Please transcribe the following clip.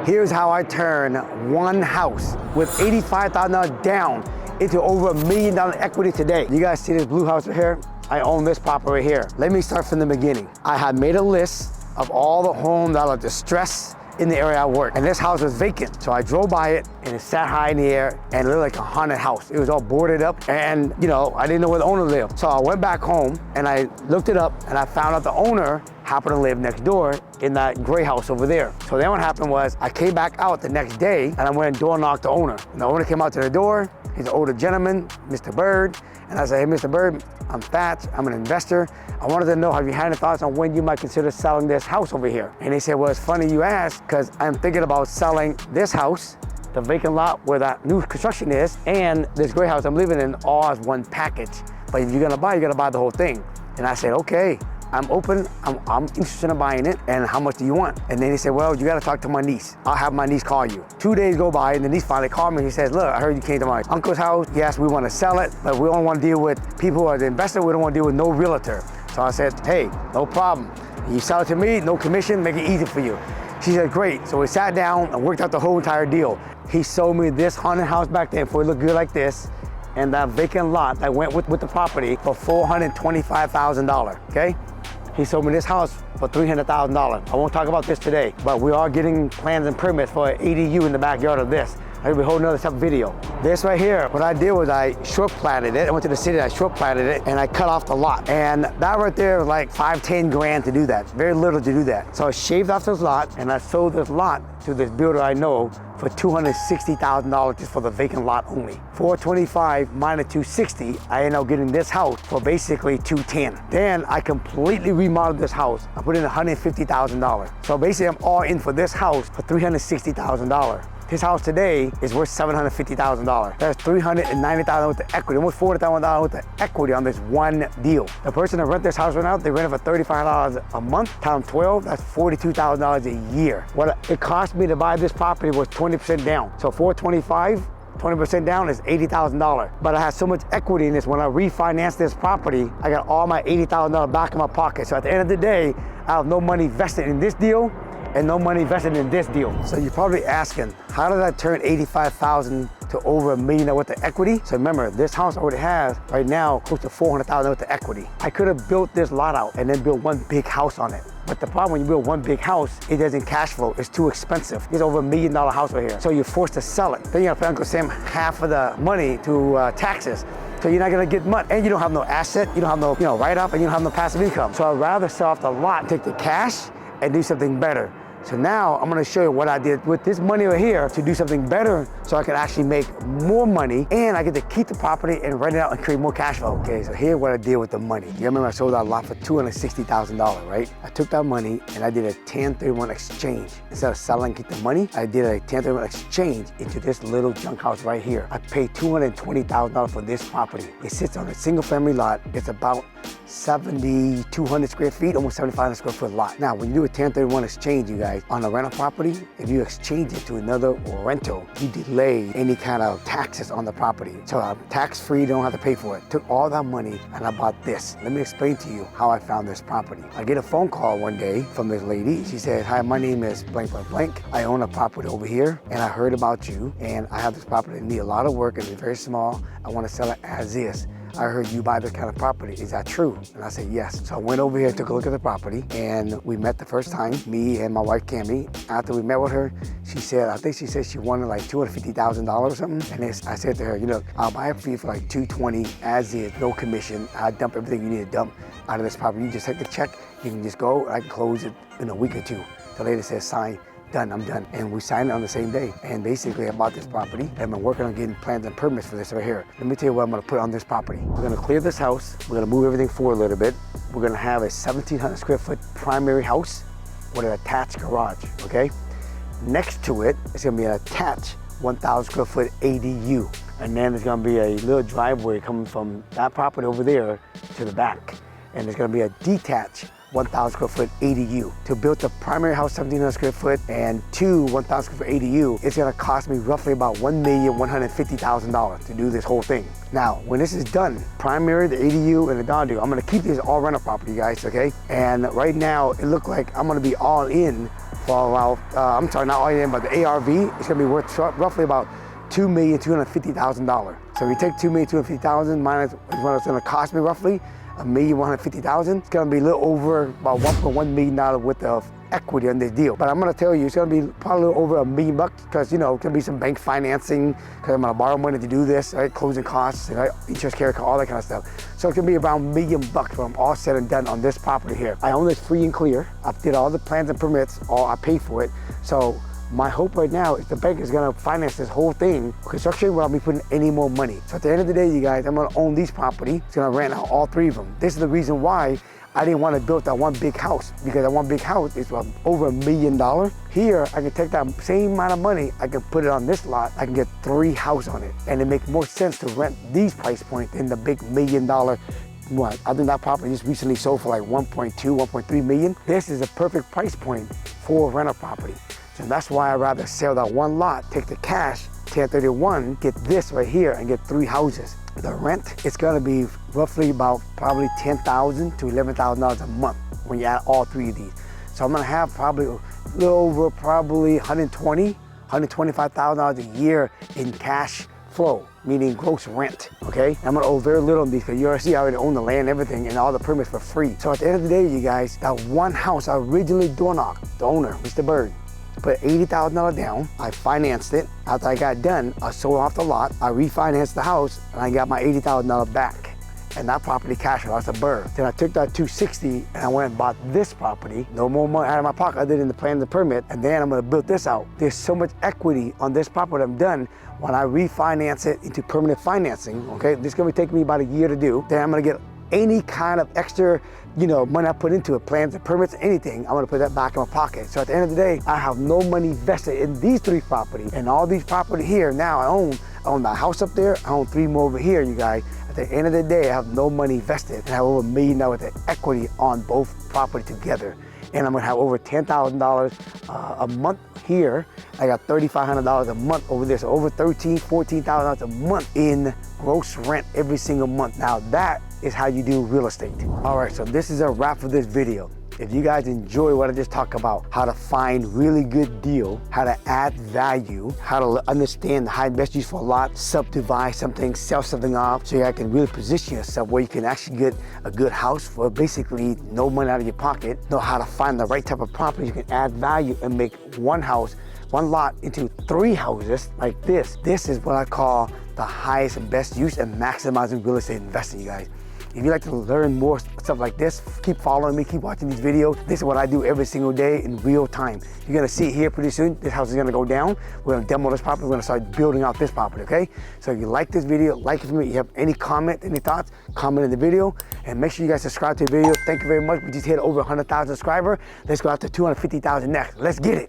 Here's how I turn one house with $85,000 down into over $1 million equity today. You guys see this blue house right here? I own this property right here. Let me start from the beginning. I had made a list of all the homes that are distressed in the area I work. And this house was vacant. So I drove by it and it sat high in the air and it looked like a haunted house. It was all boarded up and I didn't know where the owner lived. So I went back home and I looked it up and I found out the owner happened to live next door in that gray house over there. So then what happened was I came back out the next day and I went and door knocked the owner. And the owner came out to the door. He's an older gentleman, Mr. Bird. And I said, hey, Mr. Bird, I'm Thach, I'm an investor. I wanted to know, have you had any thoughts on when you might consider selling this house over here? And he said, well, it's funny you asked, because I'm thinking about selling this house, the vacant lot where that new construction is, and this gray house I'm living in all as one package. But if you're gonna buy, you gotta buy the whole thing. And I said, okay, I'm open, I'm interested in buying it, and how much do you want? And then he said, well, you gotta talk to my niece. I'll have my niece call you. 2 days go by, and the niece finally called me, and he says, look, I heard you came to my uncle's house. Yes, we wanna sell it, but we don't wanna deal with people who are the investor, we don't wanna deal with no realtor. So I said, hey, no problem. You sell it to me, no commission, make it easy for you. She said, great. So we sat down and worked out the whole entire deal. He sold me this haunted house back then for it looked good like this, and that vacant lot that went with the property for $425,000, okay? He sold me this house for $300,000. I won't talk about this today, but we are getting plans and permits for an ADU in the backyard of this. That'll be a whole nother separate video. This right here, what I did was I short platted it. I went to the city, I short platted it, and I cut off the lot. And that right there was like 5-10 grand to do that. Very little to do that. So I shaved off this lot, and I sold this lot to this builder I know for $260,000 just for the vacant lot only. 425 minus 260, I ended up getting this house for basically 210. Then I completely remodeled this house. I put in $150,000. So basically I'm all in for this house for $360,000. His house today is worth $750,000. That's $390,000 with the equity, almost $40,000 with the equity on this one deal. The person that rent this house right now, they rent it for $35 a month, times 12, that's $42,000 a year. What it cost me to buy this property was 20% down. So 425, 20% down is $80,000. But I had so much equity in this, when I refinanced this property, I got all my $80,000 back in my pocket. So at the end of the day, I have no money vested in this deal and no money invested in this deal. So you're probably asking, how did I turn $85,000 to over $1 million with the equity? So remember, this house already has right now close to $400,000 with the equity. I could have built this lot out and then built one big house on it. But the problem when you build one big house, it doesn't cash flow, it's too expensive. It's over $1 million house right here. So you're forced to sell it. Then you gotta pay Uncle Sam half of the money to taxes. So you're not gonna get much, and you don't have no asset, you don't have no write-off, and you don't have no passive income. So I'd rather sell off the lot, take the cash, and do something better. So now I'm gonna show you what I did with this money right here to do something better so I can actually make more money and I get to keep the property and rent it out and create more cash flow. Okay, so here's what I did with the money. You remember I sold that lot for $260,000, right? I took that money and I did a 1031 exchange. Instead of selling, get the money, I did a 1031 exchange into this little junk house right here. I paid $220,000 for this property. It sits on a single family lot. It's about 7,200 square feet, almost 7,500 square foot lot. Now, when you do a 1031 exchange, you guys, on a rental property, if you exchange it to another rental, you delay any kind of taxes on the property. So I'm tax-free, don't have to pay for it. Took all that money and I bought this. Let me explain to you how I found this property. I get a phone call one day from this lady. She said, hi, my name is blank, blank, blank. I own a property over here and I heard about you and I have this property that needs a lot of work and it's very small. I want to sell it as is. I heard you buy this kind of property. Is that true? And I said, yes. So I went over here, took a look at the property, and we met the first time, me and my wife, Cammie. After we met with her, I think she said she wanted like $250,000 or something. And I said to her, I'll buy it for you for like $220 as is, no commission. I dump everything you need to dump out of this property. You just take the check, you can just go, I can close it in a week or two. The lady said, sign. Done, I'm done. And we signed it on the same day. And basically I bought this property. I've been working on getting plans and permits for this right here. Let me tell you what I'm gonna put on this property. We're gonna clear this house. We're gonna move everything forward a little bit. We're gonna have a 1,700 square foot primary house with an attached garage, okay? Next to it, it's gonna be an attached 1,000 square foot ADU. And then there's gonna be a little driveway coming from that property over there to the back. And there's gonna be a detached 1,000 square foot ADU. To build the primary house 1,700 square foot and 1,000 square foot ADU, it's gonna cost me roughly about $1,150,000 to do this whole thing. Now, when this is done, primary, the ADU, and the Dondu, I'm gonna keep these all rental property, guys, okay? And right now, it looks like I'm gonna be all in for about, I'm sorry, not all in, but the ARV, it's gonna be worth roughly about $2,250,000. So if you take $2,250,000 minus what it's gonna cost me roughly, $1,150,000, it's gonna be a little over about $1.1 million worth of equity on this deal. But I'm gonna tell you, it's gonna be probably over $1 million because, you know, it's gonna be some bank financing because I'm gonna borrow money to do this, right? Closing costs, right? Interest carry, all that kind of stuff. So it's gonna be around $1 million when I'm all said and done on this property here. I own this free and clear. I did all the plans and permits, I paid for it. So my hope right now is the bank is gonna finance this whole thing, construction, without me putting any more money. So at the end of the day, you guys, I'm gonna own these property. It's gonna rent out all 3 of them. This is the reason why I didn't want to build that one big house, because that one big house is over $1 million. Here, I can take that same amount of money, I can put it on this lot, I can get 3 houses on it. And it makes more sense to rent these price points than the big $1 million what? I think that property just recently sold for like 1.2, 1.3 million. This is a perfect price point for a rental property. So that's why I'd rather sell that one lot, take the cash, 1031, get this right here and get 3 houses. The rent, it's gonna be roughly about probably $10,000 to $11,000 a month when you add all 3 of these. So I'm gonna have probably a little over probably $125,000 a year in cash flow, meaning gross rent, okay? I'm gonna owe very little on these because you already see I already own the land, everything, and all the permits for free. So at the end of the day, you guys, that one house I originally door knocked, the owner, Mr. Bird, put $80,000 down. I financed it. After I got done, I sold off the lot. I refinanced the house and I got my $80,000 back. And that property cash flow, that's a bird. Then I took that $260 and I went and bought this property. No more money out of my pocket other than the plan, the permit. And then I'm gonna build this out. There's so much equity on this property I'm done. When I refinance it into permanent financing, okay, this is gonna take me about a year to do. Then I'm gonna get any kind of extra, you know, money I put into it, plans and permits, anything, I'm gonna put that back in my pocket. So at the end of the day, I have no money vested in these 3 properties. And all these property here now I own the house up there, I own 3 more over here, you guys. At the end of the day, I have no money vested and I have over $1 million worth of equity on both property together. And I'm gonna have over $10,000 a month here. I got $3,500 a month over there. So over $13,000, $14,000 a month in gross rent every single month. Now that is how you do real estate. All right, so this is a wrap for this video. If you guys enjoy what I just talked about, how to find really good deal, how to add value, how to understand the high best use for a lot, subdivide something, sell something off, so you guys can really position yourself where you can actually get a good house for basically no money out of your pocket, know how to find the right type of property you can add value and make one house, one lot into 3 houses like this. This is what I call the highest and best use and maximizing real estate investing, you guys. If you'd like to learn more stuff like this, keep following me, keep watching these videos. This is what I do every single day in real time. You're gonna see it here pretty soon. This house is gonna go down. We're gonna demo this property. We're gonna start building out this property, okay? So if you like this video, like it for me. If you have any comment, any thoughts, comment in the video. And make sure you guys subscribe to the video. Thank you very much. We just hit over 100,000 subscribers. Let's go out to 250,000 next. Let's get it.